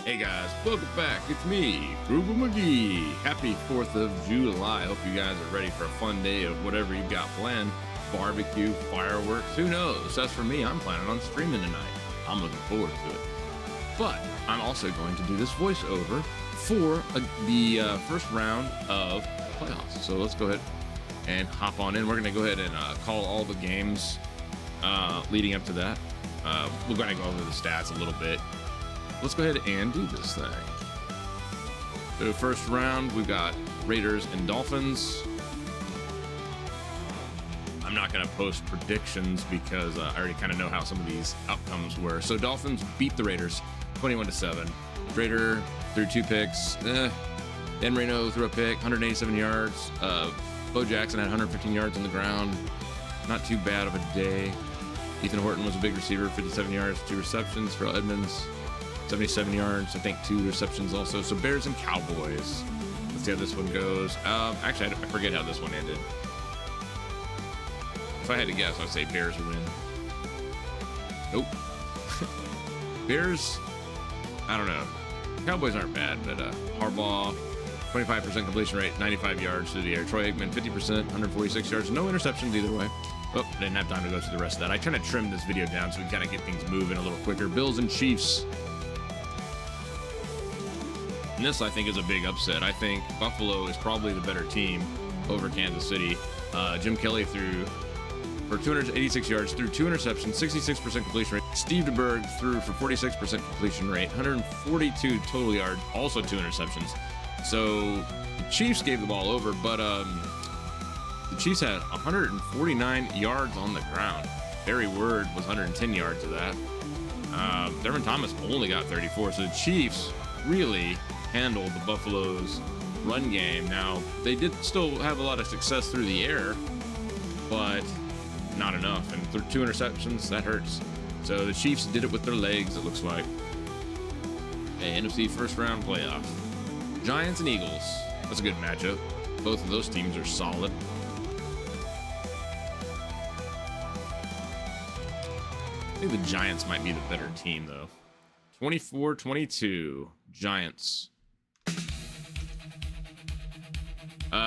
Hey guys, welcome back. It's me, Frugal McGee. Happy 4th of July. Hope you guys are ready for a fun day of whatever you've got planned. Barbecue, fireworks, who knows? As for me, I'm planning on streaming tonight. I'm looking forward to it. But I'm also going to do this voiceover for the first round of playoffs. So let's go ahead and hop on in. We're going to go ahead and call all the games leading up to that. We're going to go over the stats a little bit. Let's go ahead and do this thing. So first round, we've got Raiders and Dolphins. I'm not going to post predictions because I already kind of know how some of these outcomes were. So Dolphins beat the Raiders 21-7. Raider threw 2 picks. Dan Marino threw a pick, 187 yards. Bo Jackson had 115 yards on the ground. Not too bad of a day. Ethan Horton was a big receiver, 57 yards, 2 receptions. Pharrell Edmonds, 77 yards, I think 2 receptions also. So Bears and Cowboys. Let's see how this one goes. Actually, I forget how this one ended. If I had to guess, I'd say Bears win. Nope. Bears, I don't know. Cowboys aren't bad, but Harbaugh, 25% completion rate, 95 yards through the air. Troy Aikman, 50%, 146 yards. No interceptions either way. Oh, didn't have time to go through the rest of that. I try to trim this video down so we kind of get things moving a little quicker. Bills and Chiefs. And this, I think, is a big upset. I think Buffalo is probably the better team over Kansas City. Jim Kelly threw for 286 yards, threw 2 interceptions, 66% completion rate. Steve DeBerg threw for 46% completion rate, 142 total yards, also 2 interceptions. So the Chiefs gave the ball over, but the Chiefs had 149 yards on the ground. Barry Word was 110 yards of that. Derwin Thomas only got 34. So the Chiefs really handled the Buffalo's run game. Now, they did still have a lot of success through the air, but not enough. And through 2 interceptions, that hurts. So the Chiefs did it with their legs, it looks like. Okay, NFC first round playoff. Giants and Eagles. That's a good matchup. Both of those teams are solid. I think the Giants might be the better team, though. 24-22, Giants.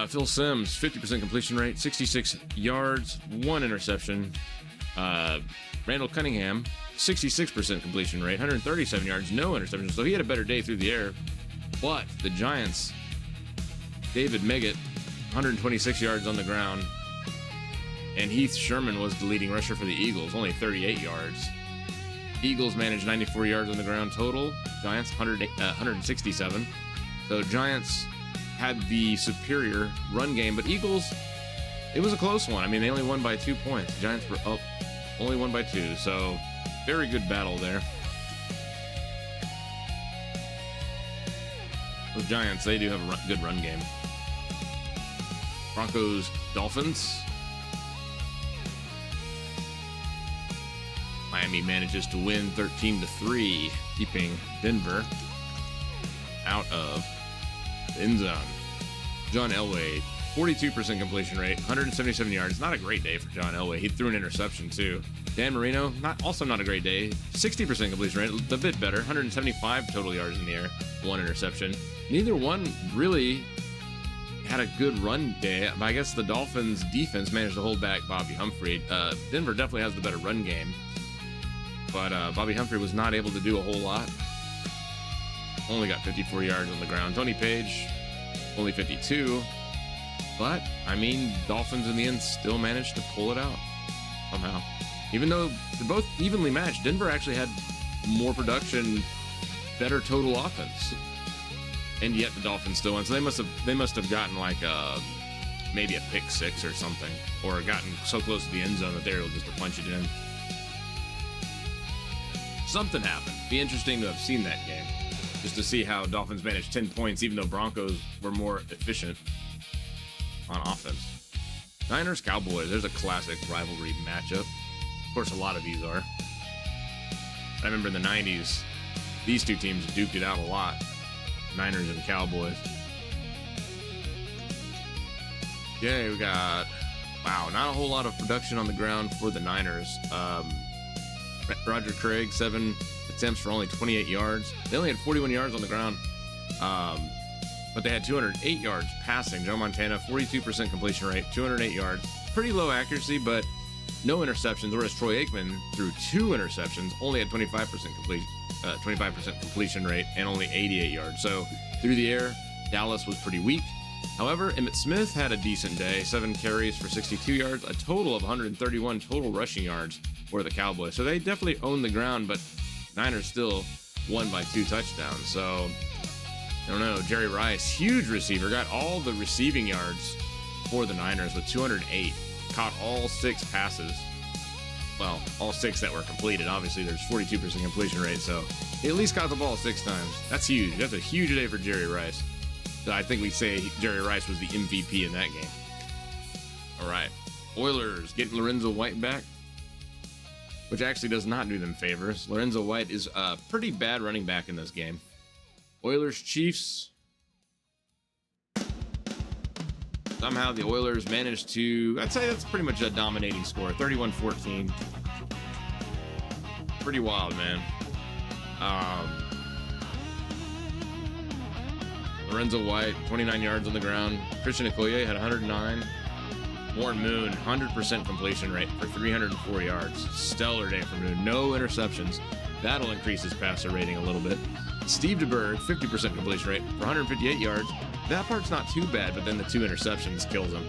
Phil Simms, 50% completion rate, 66 yards, 1 interception. Randall Cunningham, 66% completion rate, 137 yards, no interception. So he had a better day through the air. But the Giants, David Meggett, 126 yards on the ground. And Heath Sherman was the leading rusher for the Eagles, only 38 yards. Eagles managed 94 yards on the ground total. Giants 167. So Giants had the superior run game, but Eagles, it was a close one. I mean, they only won by 2 points. The Giants were up, only won by 2. So very good battle there. The Giants, they do have a good run game. Broncos, Dolphins. Miami manages to win 13-3, keeping Denver out of the end zone. John Elway, 42% completion rate, 177 yards. Not a great day for John Elway. He threw an interception too. Dan Marino, also not a great day. 60% completion rate, a bit better. 175 total yards in the air, 1 interception. Neither one really had a good run day. I guess the Dolphins defense managed to hold back Bobby Humphrey. Denver definitely has the better run game, but Bobby Humphrey was not able to do a whole lot. Only got 54 yards on the ground. Tony Page, only 52. But, I mean, Dolphins in the end still managed to pull it out somehow. Even though they're both evenly matched, Denver actually had more production, better total offense. And yet the Dolphins still won. So they must have gotten like maybe a pick 6 or something, or gotten so close to the end zone that they were able just to punch it in. Something happened. Be interesting to have seen that game, just to see how Dolphins managed 10 points, even though Broncos were more efficient on offense. Niners, Cowboys. There's a classic rivalry matchup. Of course, a lot of these are. I remember in the 90s, these two teams duked it out a lot. Niners and Cowboys. Okay, we got, wow, not a whole lot of production on the ground for the Niners. Roger Craig, 7 attempts for only 28 yards. They only had 41 yards on the ground, but they had 208 yards passing. Joe Montana, 42% completion rate, 208 yards. Pretty low accuracy, but no interceptions, whereas Troy Aikman threw 2 interceptions, only had 25% completion rate, and only 88 yards. So through the air, Dallas was pretty weak. However, Emmitt Smith had a decent day, 7 carries for 62 yards, a total of 131 total rushing yards for the Cowboys. So they definitely owned the ground, but Niners still won by 2 touchdowns. So I don't know. Jerry Rice, huge receiver, got all the receiving yards for the Niners with 208. Caught all 6 passes. Well, all 6 that were completed. Obviously, there's 42% completion rate, so he at least caught the ball 6 times. That's huge. That's a huge day for Jerry Rice. So I think we say Jerry Rice was the MVP in that game. All right. Oilers getting Lorenzo White back, which actually does not do them favors. Lorenzo White is a pretty bad running back in this game. Oilers Chiefs. Somehow the Oilers managed to, I'd say that's pretty much a dominating score, 31-14. Pretty wild, man. Lorenzo White, 29 yards on the ground. Christian Okoye had 109. Warren Moon, 100% completion rate for 304 yards. Stellar day for Moon. No interceptions. That'll increase his passer rating a little bit. Steve DeBerg, 50% completion rate for 158 yards. That part's not too bad, but then the 2 interceptions kills him.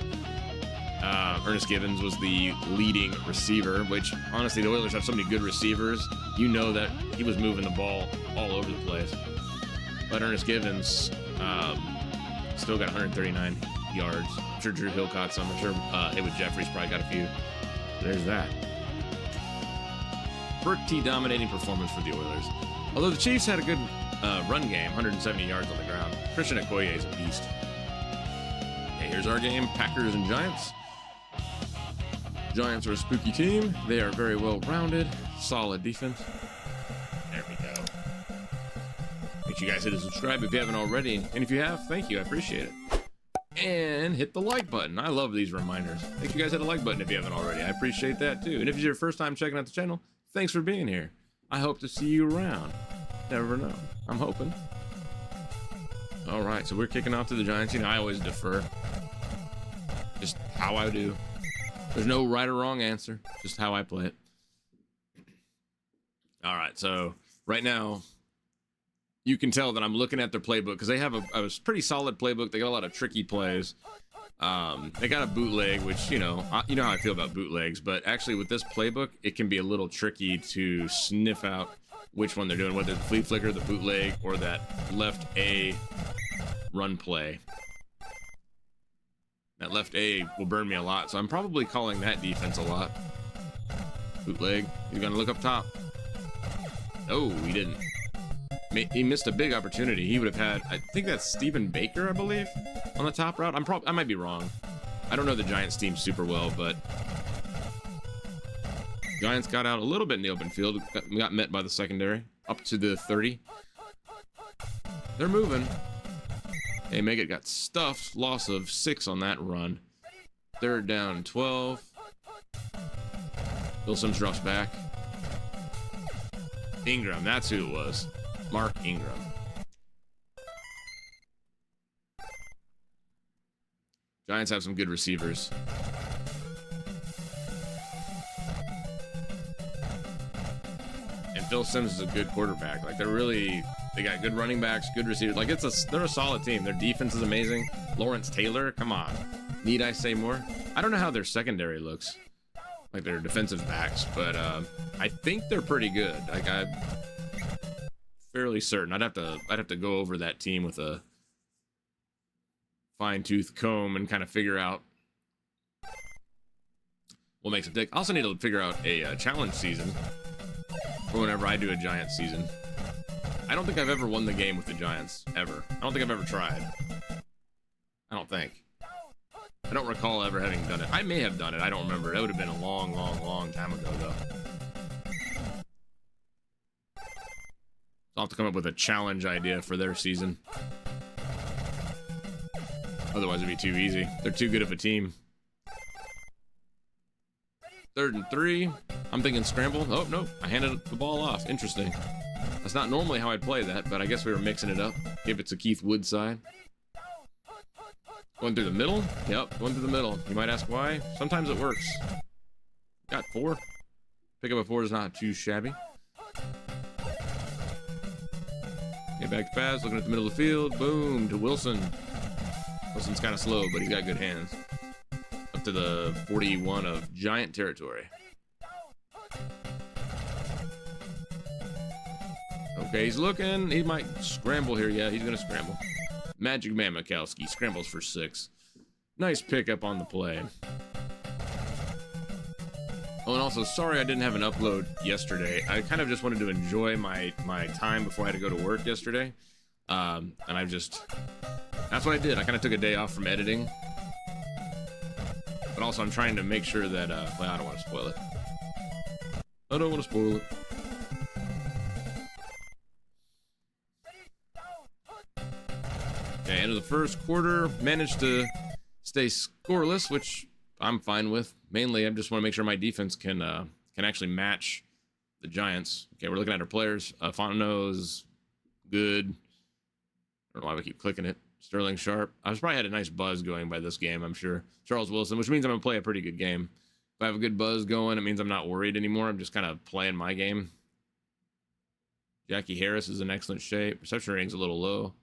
Ernest Givens was the leading receiver, which honestly, the Oilers have so many good receivers. You know that he was moving the ball all over the place. But Ernest Givens still got 139 yards. I'm sure Drew Hill caught some. I'm sure Haywood Jeffries probably got a few. There's that. Pretty dominating performance for the Oilers. Although the Chiefs had a good run game, 170 yards on the ground. Christian Okoye is a beast. Okay, here's our game, Packers and Giants. Giants are a spooky team. They are very well-rounded, solid defense. There we go. Make sure you guys hit the subscribe if you haven't already. And if you have, thank you, I appreciate it. And hit the like button. I love these reminders. Make sure you guys hit the like button if you haven't already. I appreciate that too. And if it's your first time checking out the channel, thanks for being here. I hope to see you around. Never know. I'm hoping. All right, so we're kicking off to the Giants. You know, I always defer. Just how I do. There's no right or wrong answer. Just how I play it. All right, so right now, you can tell that I'm looking at their playbook because they have a pretty solid playbook. They got a lot of tricky plays. They got a bootleg, which, you know how I feel about bootlegs, but actually with this playbook, it can be a little tricky to sniff out which one they're doing, whether it's the flea flicker, the bootleg, or that left A run play. That left A will burn me a lot, so I'm probably calling that defense a lot. Bootleg. He's gonna look up top. Oh, he didn't. He missed a big opportunity. He would have had, I think that's Stephen Baker, I believe, on the top route. I might be wrong. I don't know the Giants team super well, but Giants got out a little bit in the open field. Got met by the secondary up to the 30. They're moving. Hey, Meggett got stuffed. Loss of 6 on that run. 3rd down, 12. Bill Sims drops back. Ingram, that's who it was. Mark Ingram. Giants have some good receivers. And Phil Sims is a good quarterback. Like, they got good running backs, good receivers. Like, they're a solid team. Their defense is amazing. Lawrence Taylor, come on. Need I say more? I don't know how their secondary looks, like their defensive backs, but I think they're pretty good. Like, I'm fairly certain. I'd have to go over that team with a fine-tooth comb and kind of figure out what makes it tick. I also need to figure out a challenge season for whenever I do a Giants season. I don't think I've ever won the game with the Giants, ever. I don't think I've ever tried. I don't think. I don't recall ever having done it. I may have done it. I don't remember. That would have been a long, long, long time ago, though. So I'll have to come up with a challenge idea for their season. Otherwise, it'd be too easy. They're too good of a team. 3rd and 3. I'm thinking scramble. Oh, no. I handed the ball off. Interesting. That's not normally how I'd play that, but I guess we were mixing it up. Give it to Keith Woodside. Going through the middle? Yep, going through the middle. You might ask why? Sometimes it works. Got 4. Pick up a 4 is not too shabby. Get back to pass, looking at the middle of the field. Boom, to Wilson. Wilson's kind of slow, but he's got good hands. Up to the 41 of Giant territory. Okay, he's looking. He might scramble here. Yeah, he's going to scramble. Magic Man Mikowski scrambles for 6. Nice pickup on the play. Oh, and also, sorry I didn't have an upload yesterday. I kind of just wanted to enjoy my time before I had to go to work yesterday. And that's what I did. I kind of took a day off from editing. But also, I'm trying to make sure that, well, I don't want to spoil it. I don't want to spoil it. Okay, end of the first quarter, managed to stay scoreless, which I'm fine with. Mainly, I just want to make sure my defense can actually match the Giants. Okay, we're looking at our players. Fontenot's good. I don't know why we keep clicking it. Sterling Sharp. I was probably had a nice buzz going by this game, I'm sure. Charles Wilson, which means I'm going to play a pretty good game. If I have a good buzz going, it means I'm not worried anymore. I'm just kind of playing my game. Jackie Harris is in excellent shape. Reception rating's a little low.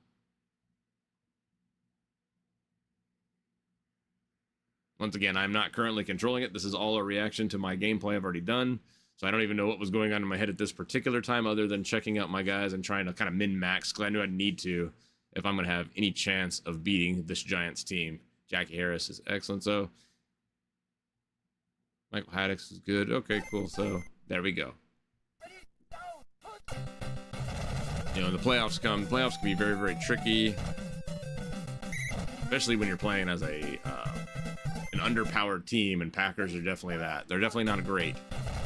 Once again, I'm not currently controlling it. This is all a reaction to my gameplay I've already done. So I don't even know what was going on in my head at this particular time other than checking out my guys and trying to kind of min-max because I knew I'd need to if I'm going to have any chance of beating this Giants team. Jackie Harris is excellent. So Michael Haddix is good. Okay, cool. So there we go. You know, the playoffs come. The playoffs can be very, very tricky, especially when you're playing as an underpowered team, and Packers are definitely that. They're definitely not great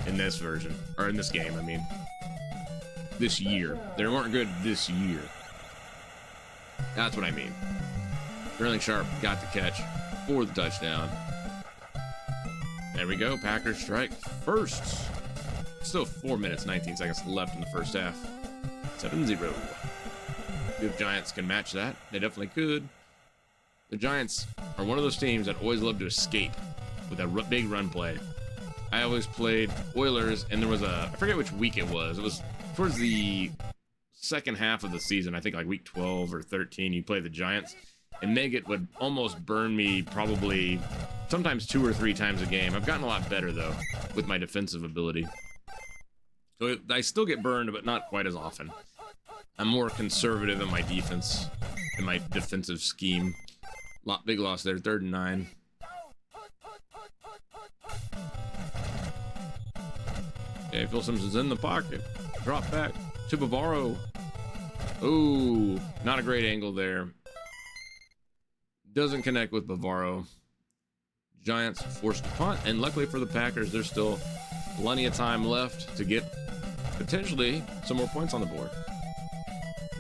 in this version, or in this game, I mean. This year. They weren't good this year. That's what I mean. Sterling Sharp got the catch for the touchdown. There we go. Packers strike first. Still 4 minutes, 19 seconds left in the first half. 7-0. If Giants can match that, they definitely could. The Giants are one of those teams that always love to escape with a big run play. I always played Oilers, and there was I forget which week it was. It was towards the second half of the season. I think like week 12 or 13, you play the Giants, and Meggett would almost burn me probably sometimes 2 or 3 times a game. I've gotten a lot better, though, with my defensive ability. So I still get burned, but not quite as often. I'm more conservative in my defense, in my defensive scheme. Big loss there, 3rd and 9. Okay, Phil Simpson's in the pocket. Drop back to Bavaro. Ooh, not a great angle there. Doesn't connect with Bavaro. Giants forced to punt, and luckily for the Packers, there's still plenty of time left to get potentially some more points on the board.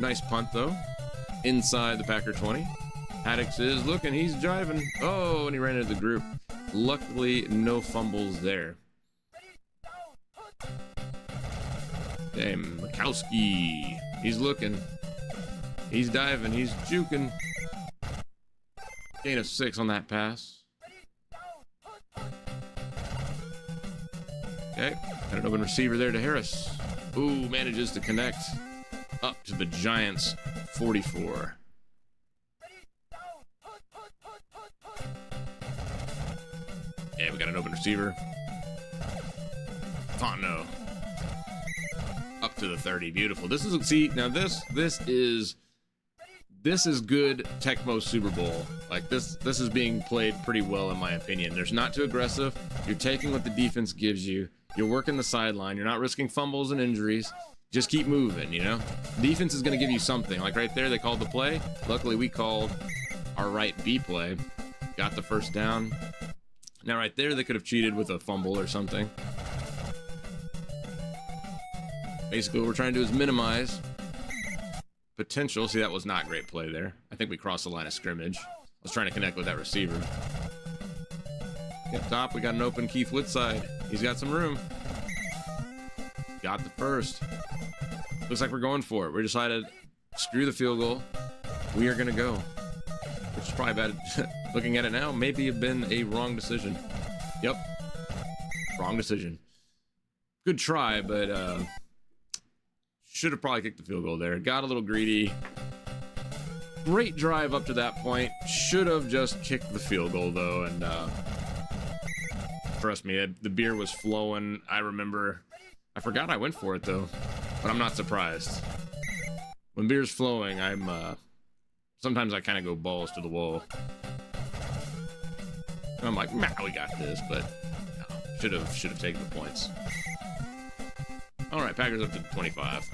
Nice punt, though. Inside the Packer 20. Haddix is looking, he's driving. Oh, and he ran into the group. Luckily, no fumbles there. Damn, Mikowski. He's looking. He's diving, he's juking. Gain of 6 on that pass. Okay, got an open receiver there to Harris. Ooh, manages to connect up to the Giants 44. Yeah, we got an open receiver. Fontenot. Up to the 30. Beautiful. This is, see, now this is good Tecmo Super Bowl. Like this is being played pretty well in my opinion. There's not too aggressive. You're taking what the defense gives you. You're working the sideline. You're not risking fumbles and injuries. Just keep moving, you know? Defense is going to give you something. Like right there, they called the play. Luckily, we called our right B play. Got the first down. Now right there, they could have cheated with a fumble or something. Basically, what we're trying to do is minimize potential. See, that was not great play there. I think we crossed the line of scrimmage. I was trying to connect with that receiver. Up top, we got an open Keith Woodside. He's got some room. Got the first. Looks like we're going for it. We decided, screw the field goal. We are going to go. Which is probably bad. Looking at it now, maybe have been a wrong decision. Yep. Wrong decision. Good try, but should have probably kicked the field goal there. Got a little greedy. Great drive up to that point. Should have just kicked the field goal, though, and trust me, the beer was flowing. I remember. I forgot I went for it, though, but I'm not surprised. When beer's flowing, I'm sometimes I kind of go balls to the wall. And I'm like, nah, we got this, but no, should have taken the points. All right, Packers up to 25.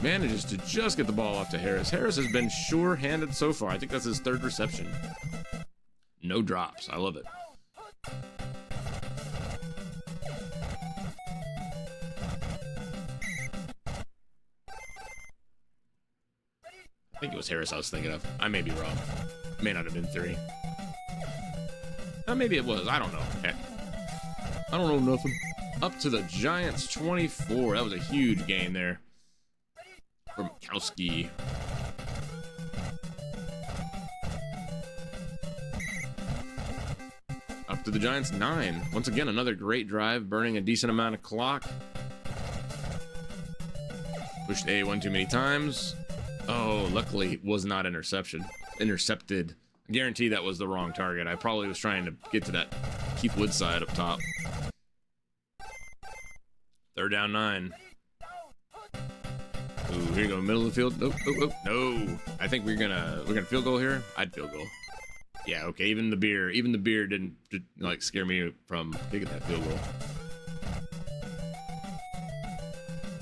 Manages to just get the ball off to Harris. Harris has been sure-handed so far. I think that's his 3rd reception. No drops. I love it. I think it was Harris I was thinking of. I may be wrong. May not have been 3. Maybe it was. I don't know. Heck. I don't know nothing. Up to the Giants 24. That was a huge gain there for Mikowski. Up to the Giants 9. Once again, another great drive, burning a decent amount of clock. Pushed A one too many times. Oh, luckily it was not intercepted. I guarantee that was the wrong target. I probably was trying to get to that Keith Woodside up top. 3rd down 9. Ooh, here you go, middle of the field. Nope, oh, no. I think we're gonna field goal here. I'd field goal. Yeah, okay. Even the beer didn't like scare me from kicking that field goal.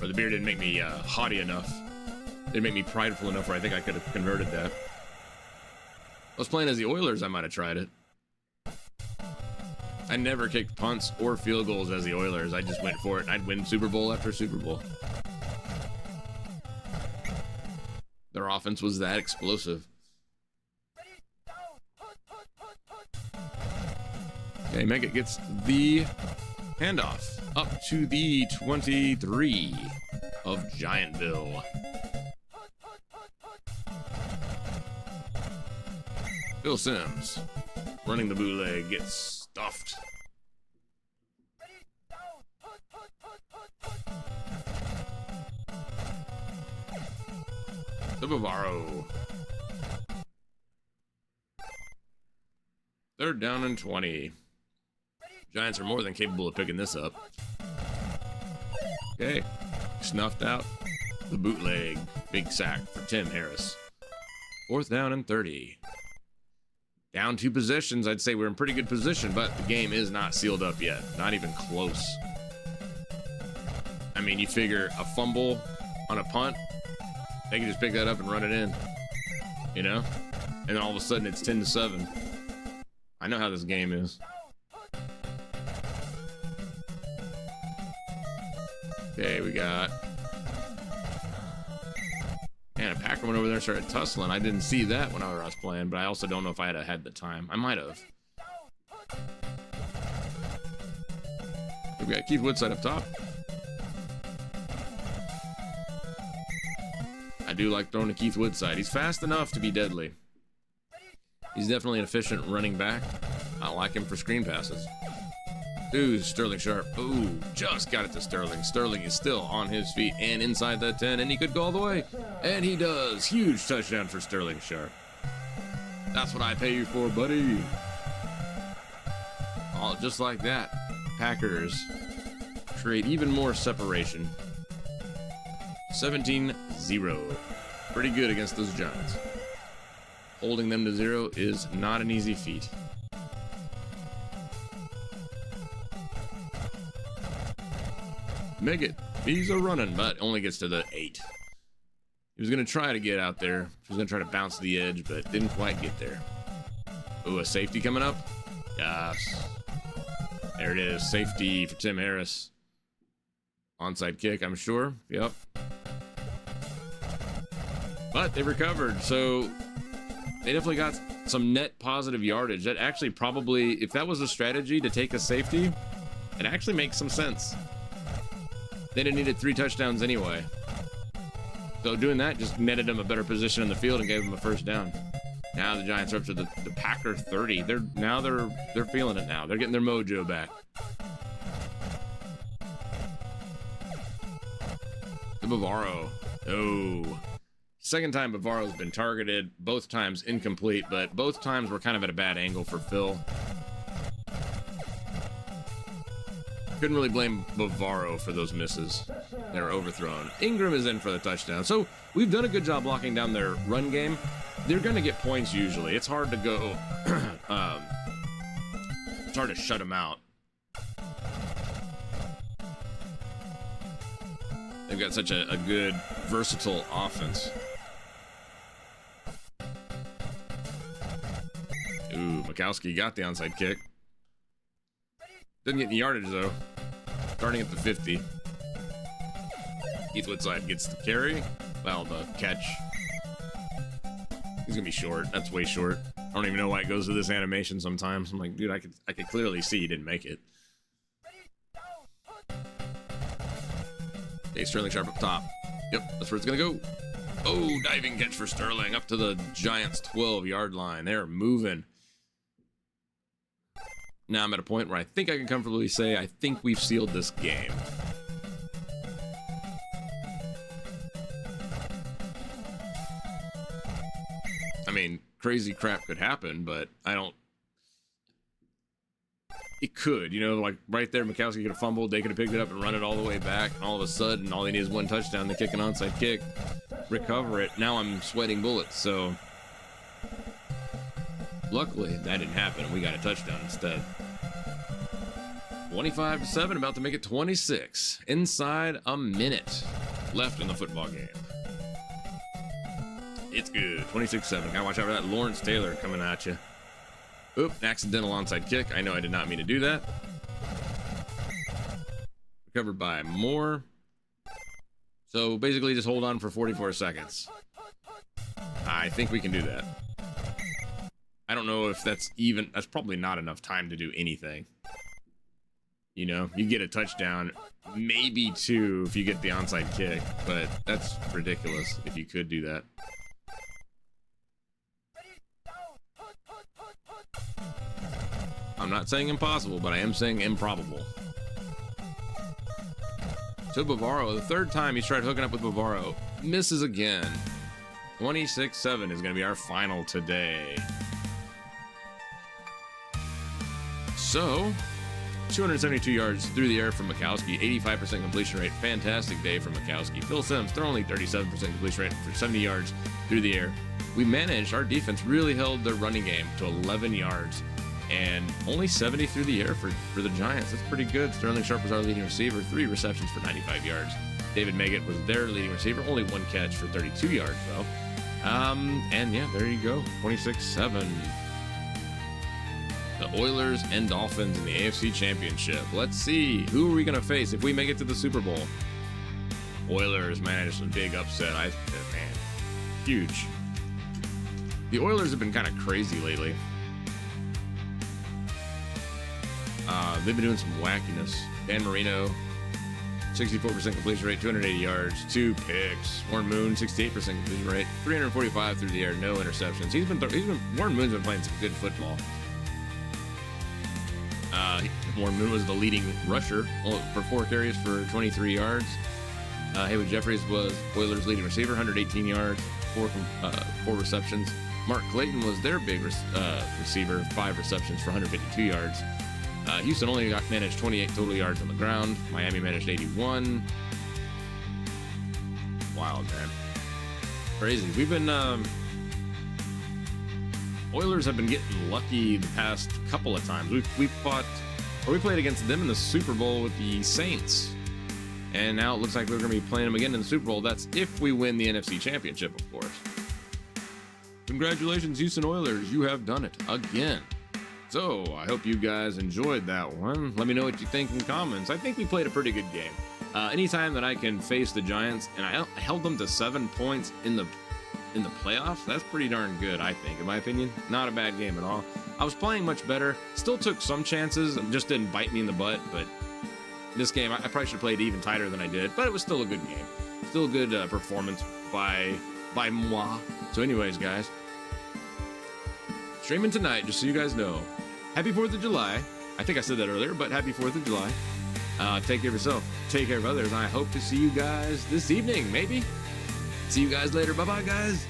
Or the beer didn't make me haughty enough. Didn't make me prideful enough where I think I could have converted that. I was playing as the Oilers, I might have tried it. I never kicked punts or field goals as the Oilers. I just went for it, and I'd win Super Bowl after Super Bowl. Their offense was that explosive. Okay, Mega gets the handoff up to the 23 of Giantville. Phil Sims running the bootleg gets stuffed. The Bavaro. 3rd down and 20. Giants are more than capable of picking this up. Okay. Snuffed out the bootleg. Big sack for Tim Harris. 4th down and 30. Down 2 possessions. I'd say we're in pretty good position, but the game is not sealed up yet. Not even close. I mean, you figure a fumble on a punt, they can just pick that up and run it in, you know? And then all of a sudden it's 10-7. I know how this game is. Okay, we got... Man, a Packer went over there and started tussling. I didn't see that when I was playing, but I also don't know if I had the time. I might have. We got Keith Woodside up top. I do like throwing to Keith Woodside. He's fast enough to be deadly. He's definitely an efficient running back. I like him for screen passes. Ooh, Sterling Sharp. Ooh, just got it to Sterling. Sterling is still on his feet and inside that 10, and he could go all the way. And he does. Huge touchdown for Sterling Sharp. That's what I pay you for, buddy. Oh, just like that. Packers create even more separation. 17-0. Pretty good against those Giants. Holding them to 0 is not an easy feat. Make it. He's a running, but only gets to the 8. He was going to try to get out there. He was going to try to bounce the edge, but didn't quite get there. Ooh, a safety coming up? Yes. There it is. Safety for Tim Harris. Onside kick, I'm sure. Yep. But they recovered, so they definitely got some net positive yardage. That actually probably, if that was a strategy to take a safety, it actually makes some sense. They didn't need 3 touchdowns anyway. So doing that just netted them a better position in the field and gave them a first down. Now the Giants are up to the Packer 30. They're feeling it now. They're getting their mojo back. The Bavaro. Oh. Second time Bavaro's been targeted. Both times incomplete, but both times were kind of at a bad angle for Phil. Couldn't really blame Bavaro for those misses. They were overthrown. Ingram is in for the touchdown. So we've done a good job locking down their run game. They're going to get points usually. It's hard to go... it's hard to shut them out. They've got such a good, versatile offense. Ooh, Mikowski got the onside kick. Didn't get any yardage, though. Starting at the 50. Keith Woodside gets the carry. Well, the catch. He's gonna be short. That's way short. I don't even know why it goes to this animation sometimes. I'm like, dude, I could clearly see he didn't make it. Okay, Sterling Sharp up top. Yep, that's where it's gonna go. Oh, diving catch for Sterling up to the Giants' 12-yard line. They're moving. Now I'm at a point where I think I can comfortably say I think we've sealed this game. I mean, crazy crap could happen, but I don't... It could, you know, like right there, Mikowski could have fumbled, they could have picked it up and run it all the way back, and all of a sudden, all they need is one touchdown, they kick an onside kick, recover it. Now I'm sweating bullets, so... Luckily, that didn't happen. We got a touchdown instead. 25-7, about to make it 26. Inside a minute left in the football game. It's good. 26-7. Gotta watch out for that Lawrence Taylor coming at you. Oop, accidental onside kick. I know I did not mean to do that. Recovered by Moore. So basically just hold on for 44 seconds. I think we can do that. I don't know if that's probably not enough time to do anything. You know, you get a touchdown, maybe 2 if you get the onside kick, but that's ridiculous if you could do that. I'm not saying impossible, but I am saying improbable. So Bavaro, the third time he's tried hooking up with Bavaro, misses again. 26-7 is going to be our final today. So, 272 yards through the air from Mikowski, 85% completion rate. Fantastic day from Mikowski. Phil Simms, they're only 37% completion rate for 70 yards through the air. We managed, our defense really held their running game to 11 yards and only 70 through the air for the Giants. That's pretty good. Sterling Sharp was our leading receiver, 3 receptions for 95 yards. David Maggott was their leading receiver, only 1 catch for 32 yards though. And yeah, there you go, 26-7. The Oilers and Dolphins in the AFC Championship. Let's see, who are we going to face if we make it to the Super Bowl? Oilers managed a big upset. Man, huge. The Oilers have been kind of crazy lately. They've been doing some wackiness. Dan Marino, 64% completion rate, 280 yards, 2 picks. Warren Moon, 68% completion rate, 345 through the air, no interceptions. Warren Moon's been playing some good football. Warren Moon was the leading rusher for 4 carries for 23 yards. Haywood Jeffries was Oilers' leading receiver, 118 yards, 4 receptions. Mark Clayton was their big receiver, 5 receptions for 152 yards. Houston only managed 28 total yards on the ground. Miami managed 81. Wild, man. Crazy. We've been... Oilers have been getting lucky the past couple of times. We played against them in the Super Bowl with the Saints. And now it looks like we're going to be playing them again in the Super Bowl. That's if we win the NFC Championship, of course. Congratulations, Houston Oilers. You have done it again. So, I hope you guys enjoyed that one. Let me know what you think in comments. I think we played a pretty good game. Anytime that I can face the Giants, and I held them to 7 points in the in the playoffs, that's pretty darn good, I think, in my opinion. Not a bad game at all. I was playing much better, still took some chances, just didn't bite me in the butt, but this game, I probably should have played even tighter than I did, but it was still a good game. Still a good performance by moi. So anyways, guys, streaming tonight, just so you guys know. Happy 4th of July. I think I said that earlier, but happy 4th of July. Take care of yourself. Take care of others. I hope to see you guys this evening, maybe. See you guys later. Bye-bye, guys.